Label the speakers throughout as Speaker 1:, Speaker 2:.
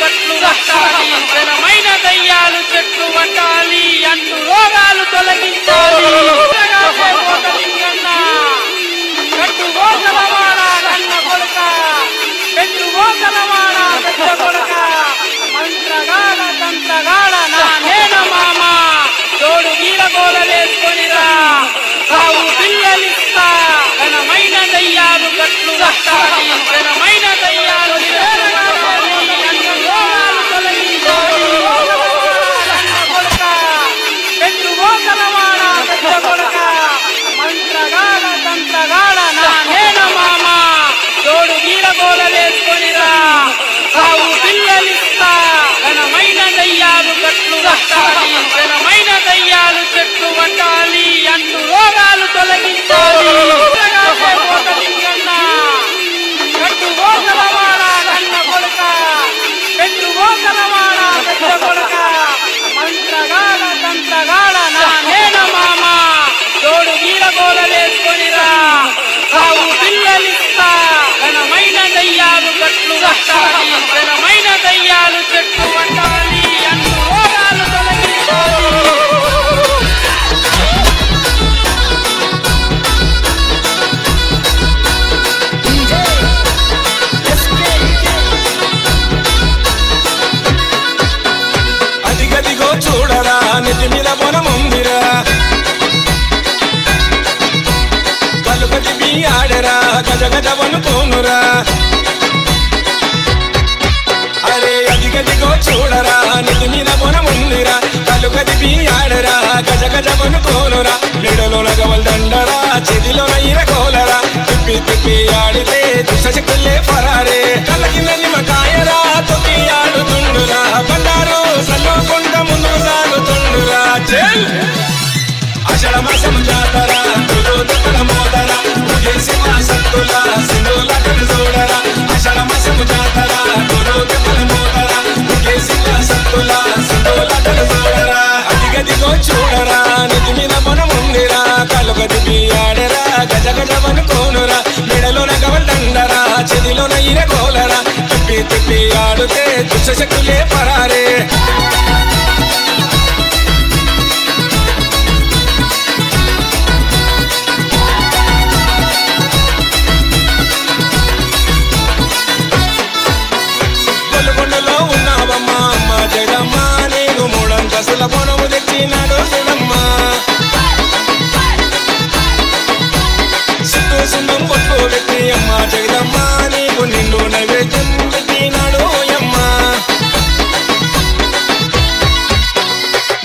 Speaker 1: కట్లు కట్టాలి, ఘనమైన దయ్యాలు చెట్లు పట్టాలి, అంటు రోగాలు తొలగించాలి. కట్టు గోసలవాడ కన్న కొడుక, పెట్టు గోసలవాడ పెద్ద కొడుక, మంత్రగాడ తంత్రగాడ నా నేన మామ, తోడు వీరగోలలేసుకొనిరా కావు పిల్లలిస్తా. ఘనమైన దయ్యాలు కట్లు కట్టాలి, ఘనమైన దయ్యాలు అంటు రోగాలు తొలగించాలి. కొడుక పెట్టు గోసలవాడ పెద్ద కొడుక, మంత్రగాడ తంత్రగాడ నా నేన మామ, తోడు వీరగోలలేసుకొనిరా కావు పిల్లలిస్తా. ఘనమైన దయ్యాలు కట్లు కట్టాలి, ఘనమైన దయ్యాలు చెట్లు పట్టాలి, అంటు రోగాలు తొలగించాలి. కట్టు గోసలవాడ కన్న కొడుక, పెట్టు గోసలవాడ పెద్ద కొడుక, మంత్రగాడ తంత్రగాడ నా నేన మామ, తోడు వీరగోలలేసుకొనిరా కావు పిల్లలిస్తా. ఘనమైన దయ్యాలు కట్లు కట్టాలి, ఘనమైన దయ్యాలు చెట్లు పట్టాలి, అంటు రోగాలు తొలగించాలి.
Speaker 2: అదిగదిగో చూడరా నెత్తి మీద బొనముందిరా, కలుకటి బీ ఆడరా గజ గజ వనుకోనురా. అరే అదిగదిగో చూడరా నెత్తి మీద బొనముందిరా, కలుకటి బీ ఆడరా గజ గజ వనుకోనురా. మెడలోన గవల్ దండరా చేతిలోన ఇరగోలరా, తిప్పి తిప్పి ఆడితే దుష్టశక్తులే పరారే. కళ్ళ కింద నిమ్మకాయరా తొక్కి ఆడుతుండురా, బండారు సల్లుకుంట ముందుకు సాగుతుండురా. ఆషాఢ మాసం జాతర మోదరా, ముగేసి మా సత్తుల సింధుల కలు చూడరా. ఆషాఢ మాసం జాతర మోదరా, ముగేసి మా సత్తుల సింధుల కలు చూడరా. అదిగదిగో చూడరా నెత్తి మీద బొనముందిరా, కలుగ దిగి ఆడరా గజ గజ వనుకోనురా. మెడలోన గవల్ దండరా చెదిలోన ఇరగోలరా, తిప్పి తిప్పి ఆడితే దుష్టశక్తులే పరారే. గొల్లగొండలో ఉన్నావమ్మా అమ్మ జగమ్మ, నీకు మూడంతస్తుల బొనము తెచ్చినాడు చూడమ్మా. చుట్టూ సున్నం బొట్లు పెట్టి అమ్మ జగదమ్మ, నీకు నిండు నైవేద్యం పెట్టినాడు ఓయమ్మ.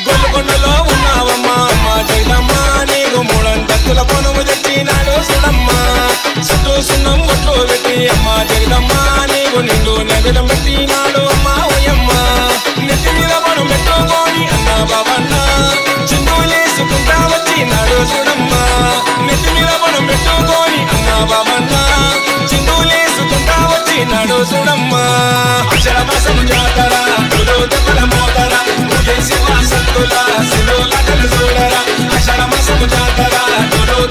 Speaker 2: గొల్లగొండలో ఉన్నావమ్మా అమ్మ జగదమ్మ, నీకు మూడంతస్తుల బొనము తెచ్చినాడు చూడమ్మా. చుట్టూ సున్నం బొట్లు పెట్టి అమ్మ జగదమ్మ, నీకు నిండు నైవేద్యం పెట్టినాడు అమ్మ ఓయమ్మ. నెత్తి మీద బొనం పెట్టుకొని అన్న బాబన్న, చిందులేసుకుంటా వచ్చినాడు చూడమ్మా. నెత్తి మీద బొనం పెట్టుకొని అన్న బాబన్న, చిందులేసుకుంటా వచ్చినాడు చూడమ్మా. ఆషాఢ మాసం జాతర దెబ్బల మోదరా, ముగేసి మా సత్తుల సింధుల కలు చూడరా. ఆషాఢ మాసం జాతర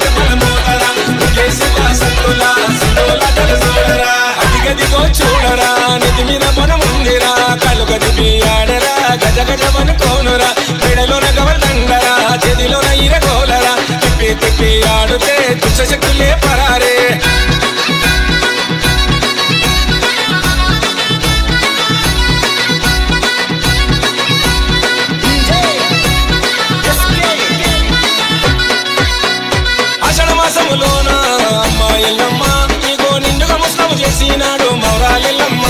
Speaker 2: దెబ్బల మోదరా, ముగేసి మా సత్తుల సింధుల కలు చూడరా. అదిగదిగో చూడరా నెత్తి మీద బొనముందిరా, కలుగ దిగి ఆడరా గజ గజ వనుకోనురా. మెడలోన గవల్ దండరా చెదిలోన ఇరగోలరా, తిప్పి తిప్పి ఆడితే దుష్టశక్తులే పరారే. ఆషాఢ మాసములోన అమ్మ ఎల్లమ్మ, నీకో నిండుగా ముస్తాబు చేసినాడు మౌరాలెల్లమ్మ.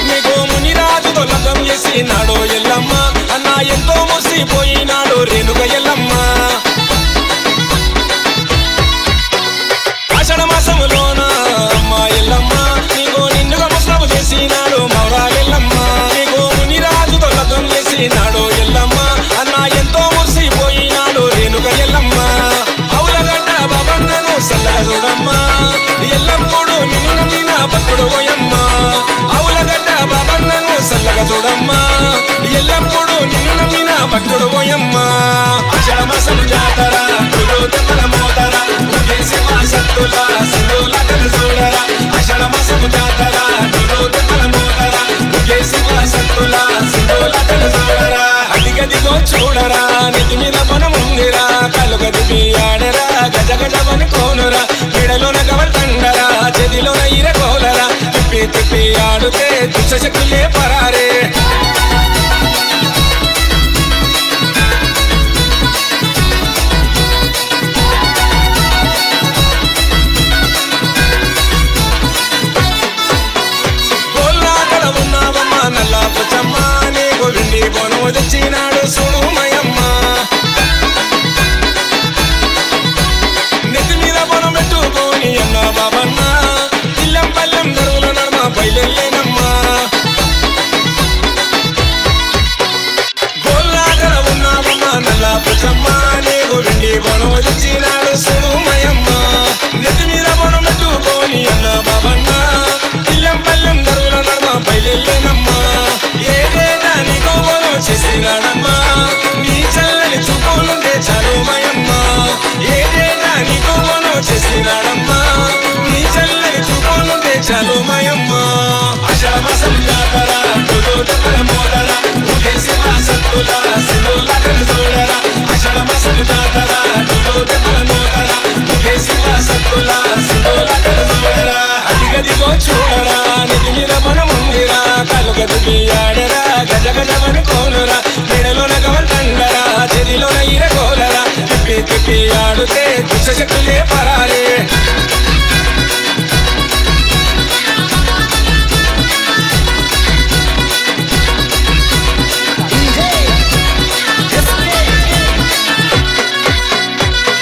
Speaker 2: నీకో మునిరాజుతో లగ్గం చేసినాడు ఎల్లమ్మ, అన్న ఎంతో మురిసిపోయినాడు రేణుక ఎల్లమ్మ. ఆషాఢ మాసములోన అమ్మ ఎల్లమ్మ, నీకో నిండుగా ముస్తాబు చేసినాడు మౌరాలెల్లమ్మ. నీకో మునిరాజుతో లగ్గం చేసినాడు ఎల్లమ్మ, అన్న ఎంతో మురిసిపోయినాడు రేణుక ఎల్లమ్మ. అవులగడ్డ బాబన్నను సల్లగా చూడమ్మా, ఎల్లప్పుడు నిన్ను నమ్మిన భక్తుడు ఓయమ్మ. అవులగడ్డ బాబన్నను సల్లగా చూడమ్మా, ఎల్లప్పుడు నిన్ను నమ్మిన భక్తుడు ఓయమ్మ. ఆషాఢ మాసం జాతర దెబ్బల మోదరా, ముగేసి మా సత్తుల సింధుల కలు చూడరా. ఆషాఢ మాసం జాతర గజగజమని కోనురా మెడలోన గవల్ తండరా చెదిలోన ఇరగోలరా తిప్పి తిప్పి ఆడుతే దుష్టశక్తులే పరారే నల్లా పుచ్చమ్మ నీకు వెండి బోనము తెచ్చినాడు చూడు మయమ్మ నెత్తి మీద బోనం పెట్టుకోని అన్న బాబన్న ఇల్లం పల్లెం గరువుల నడమ బయలుదేనమ్మా గోల్లాగర ఉన్నావమ్మ నల్లా పుచ్చమ్మ నీకు వెండి బోనము తెచ్చినాడు చూడు మయమ్మ నెత్తి మీద బోనం పెట్టుకోని అన్న బాబన్న ఇల్లం పల్లెం గరువుల నడమ బయలుదేనమ్మా చేసినాడమ్మా నీ చల్లని చూపులుంటే చాలు మయమ్మా ఏదేనా నీకు మనం చేసినాడమ్మా నీ చల్లని చూపులుంటే చాలు మయమ్మా అషామాసం జాతర మోదర ఉదేసి మాసత్తుల సినుల కనజోడర అషామాసం జాతర మోదర ఉదేసి మాసత్తుల సినుల కనజోడర అదిగదిగో చూడరా నిధి మీద మనం ఉందిరా కలుగదిగి ఆడరా గజగజమని కోనురా మెడలోన గవల్ తండరా చెదిలోన ఇరగోలరా తిప్పి తిప్పి ఆడుతే దుష్టశక్తులే పరారే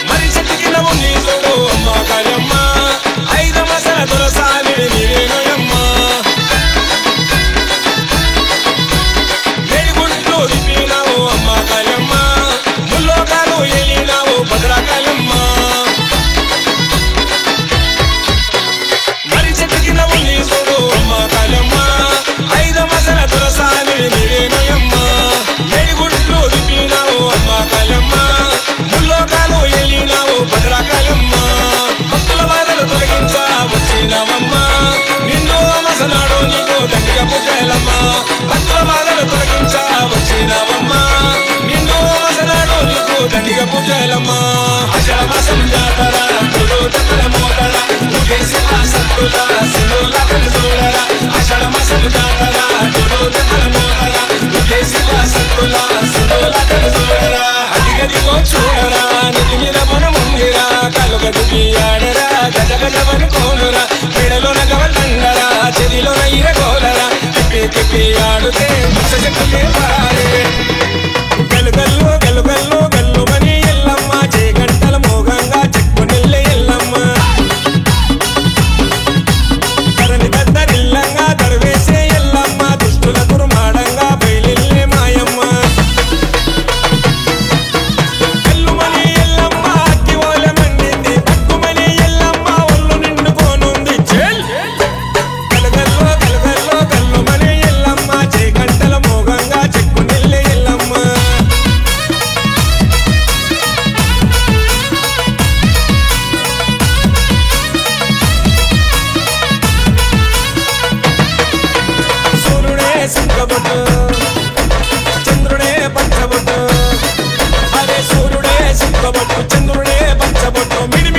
Speaker 2: మరి చెట్టుకి నవ్వు నీ చూడు అమ్మ కాయమ్మ 5 మసల దొరసాని నీవేనోయమ్మా భద్రకాయమ్మ మరి చెట్టుకి నవ్వు నీ చూడు అమ్మ కాయమ్మ 5 మసల దొరసాని నీవేనోయమ్మ మేడిగుడ్లు దిపినావు అమ్మ కాయమ్మ ముల్లోకాలు ఎలినావు భద్రకాయమ్మ భక్తుల బాధలు తొలగించా వచ్చినావమ్మ నిన్ను మసనాడు నీకు దండిగా పూజలమ్మ భక్తుల బాధలు తొలగించా వచ్చినావమ్మ నిన్ను మసనాడు నీకు దండిగా పూజలమ్మ అషామాసం జాతర మోదర ఉదేసి మాసత్తుల సినుల కనజోడర అషామాసం జాతర మోదర ఉదేసి మాసత్తుల సినుల కనజోడర అదిగదిగో చూడరా నిధి మీద మనం ఉందిరా కలుగదిగి ఆడరా గజగజమని కోనురా మెడలోన గవల్ తండరా చెదిలోన ఇరగోలరా తిప్పి తిప్పి ఆడుతే దుష్టశక్తులే పరారే గలుగల్లు గలుగల్లు గల్లుమని ఎల్లమ్మ చేగంటల మోగంగా చెక్కునిల్లే ఎల్లమ్మ కరణి దద్దరిల్లంగా దర్వేసే ఎల్లమ్మ దుష్టుల కురుమాడంగా బయలిల్లే మాయమ్మ గల్లుమని ఎల్లమ్మ అగ్గివోలె మండింది పక్కుమని ఎల్లమ్మ ఒళ్ళు నిండుకోనుంది చెల్ గలుగల్లు గలుగల్లు గల్లుమని ఎల్లమ్మ చేగంటల మోగంగా చెక్కునిల్లే ఎల్లమ్మ సూర్యుడే సింగబొట్టు చంద్రుడే పంచబొట్టు అరే సూర్యుడే సింగబొట్టు చంద్రుడే పంచబొట్టు మిడి